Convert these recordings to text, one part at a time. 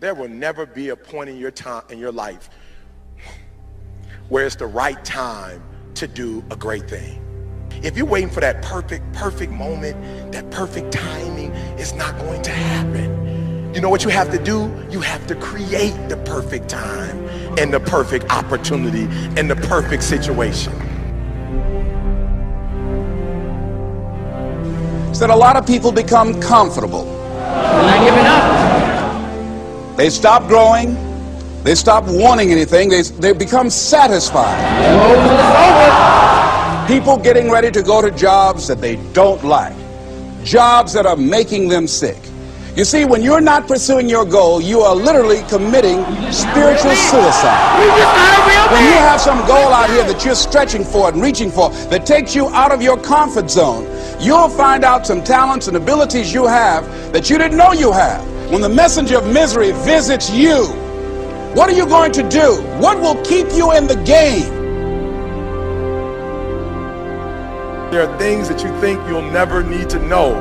There will never be a point in your life where it's the right time to do a great thing. If you're waiting for that perfect moment, that perfect timing, it's not going to happen. You know what you have to do? You have to create the perfect time and the perfect opportunity and the perfect situation. That a lot of people become comfortable. They're not giving up. They stop growing. They stop wanting anything. They become satisfied. People getting ready to go to jobs that they don't like. Jobs that are making them sick. You see, when you're not pursuing your goal, you are literally committing spiritual suicide. When you have some goal out here that you're stretching for and reaching for that takes you out of your comfort zone, you'll find out some talents and abilities you have that you didn't know you have. When the messenger of misery visits you, what are you going to do? What will keep you in the game? There are things that you think you'll never need to know,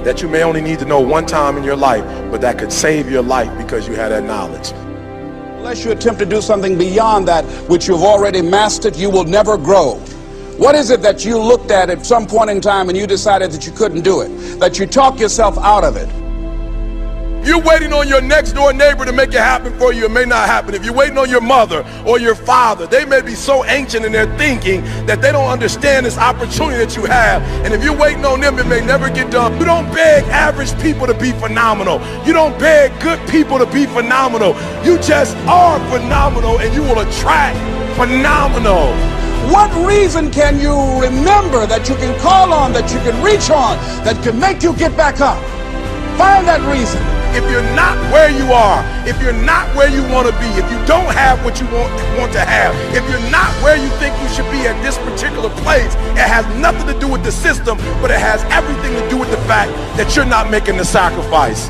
that you may only need to know one time in your life, but that could save your life because you had that knowledge. Unless you attempt to do something beyond that which you've already mastered, you will never grow. What is it that you looked at some point in time and you decided that you couldn't do it, that you talk yourself out of it? If you're waiting on your next door neighbor to make it happen for you, it may not happen. If you're waiting on your mother or your father, they may be so ancient in their thinking that they don't understand this opportunity that you have. And if you're waiting on them, it may never get done. You don't beg average people to be phenomenal. You don't beg good people to be phenomenal. You just are phenomenal, and you will attract phenomenal. What reason can you remember that you can call on, that you can reach on, that can make you get back up? Find that reason. If you're not where you are, if you're not where you want to be, if you don't have what you want to have, if you're not where you think you should be at this particular place, it has nothing to do with the system, but it has everything to do with the fact that you're not making the sacrifice.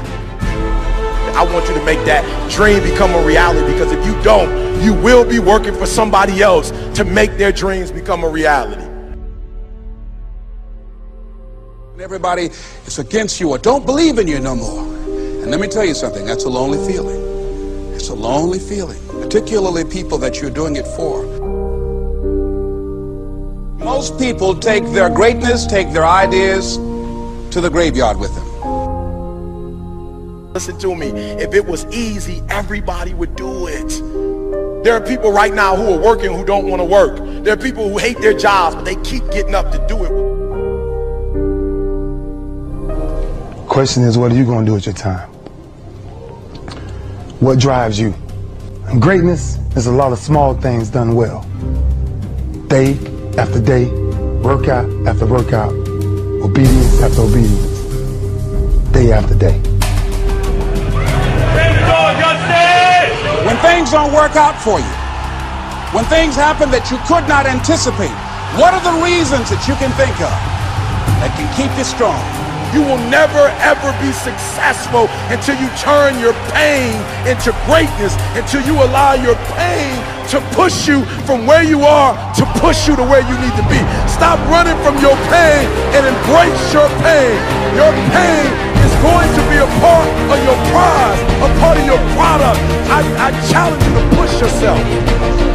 I want you to make that dream become a reality, because if you don't, you will be working for somebody else to make their dreams become a reality. Everybody is against you or don't believe in you no more. And let me tell you something, that's a lonely feeling. It's a lonely feeling, particularly people that you're doing it for. Most people take their greatness, take their ideas to the graveyard with them. Listen to me, if it was easy, everybody would do it. There are people right now who are working who don't want to work. There are people who hate their jobs, but they keep getting up to do it. Question is, what are you going to do with your time? What drives you? And greatness is a lot of small things done well. Day after day, workout after workout, obedience after obedience, day after day. When things don't work out for you, when things happen that you could not anticipate, what are the reasons that you can think of that can keep you strong? You will never ever be successful until you turn your pain into greatness, until you allow your pain to push you from where you are to push you to where you need to be. Stop running from your pain and embrace your pain. Your pain is going to be a part of your prize, a part of your product. I challenge you to push yourself.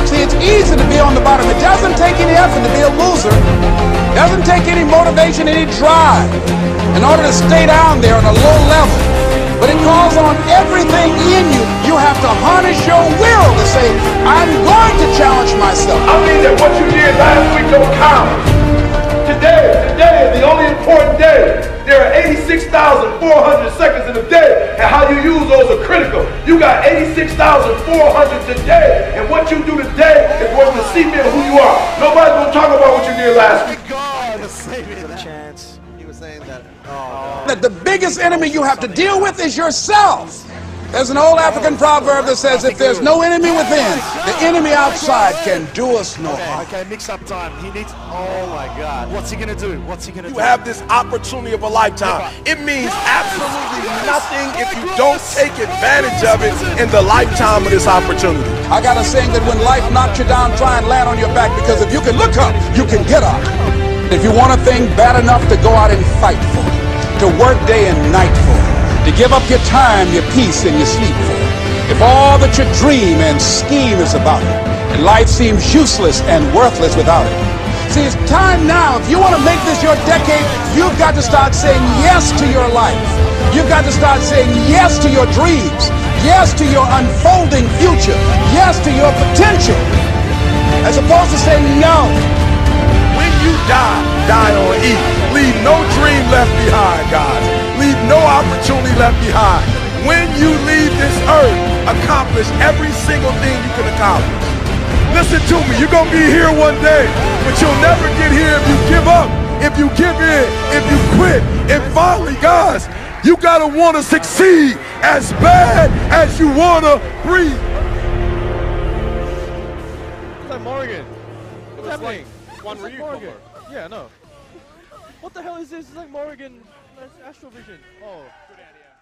See, it's easy to be on the bottom. It doesn't take any effort to be a loser. It doesn't take any motivation, any drive in order to stay down there on a low level. But it calls on everything in you. You have to harness your will to say, I'm going to challenge myself. I mean that what you did last week don't count. Today is the only important day. There are 86,400 seconds in a day, and how you use those are critical. You got 86,400 today, and what you do today is what's the cement of who you are. Nobody's going to talk about what you did last week. Chance. He was saying that. That the biggest enemy you have to deal with is yourself. There's an old African proverb that says, if there's no enemy within, the enemy outside can do us no harm. Okay, mix-up time. He needs, oh my God. What's he going to do? What's he going to do? You have this opportunity of a lifetime. It means absolutely nothing if you don't take advantage of it in the lifetime of this opportunity. I got a saying that when life knocks you down, try and land on your back, because if you can look up, you can get up. If you want a thing bad enough to go out and fight for it, to work day and night for it, to give up your time, your peace, and your sleep for it. If all that you dream and scheme is about it, and life seems useless and worthless without it. See, it's time now. If you want to make this your decade, you've got to start saying yes to your life. You've got to start saying yes to your dreams, yes to your unfolding future, yes to your potential, as opposed to saying no. When you die, die on E. Leave no dream left behind, guys. Leave no opportunity left behind. When you leave this earth, accomplish every single thing you can accomplish. Listen to me, you're going to be here one day, but you'll never get here if you give up, if you give in, if you quit. And finally, guys, you got to want to succeed as bad as you want to breathe. It's like Morgan. What's happening? One It's like Ryu Morgan. combo. Yeah, no. What the hell is this? It's like Morgan. That's Astrovision. Oh. Good idea.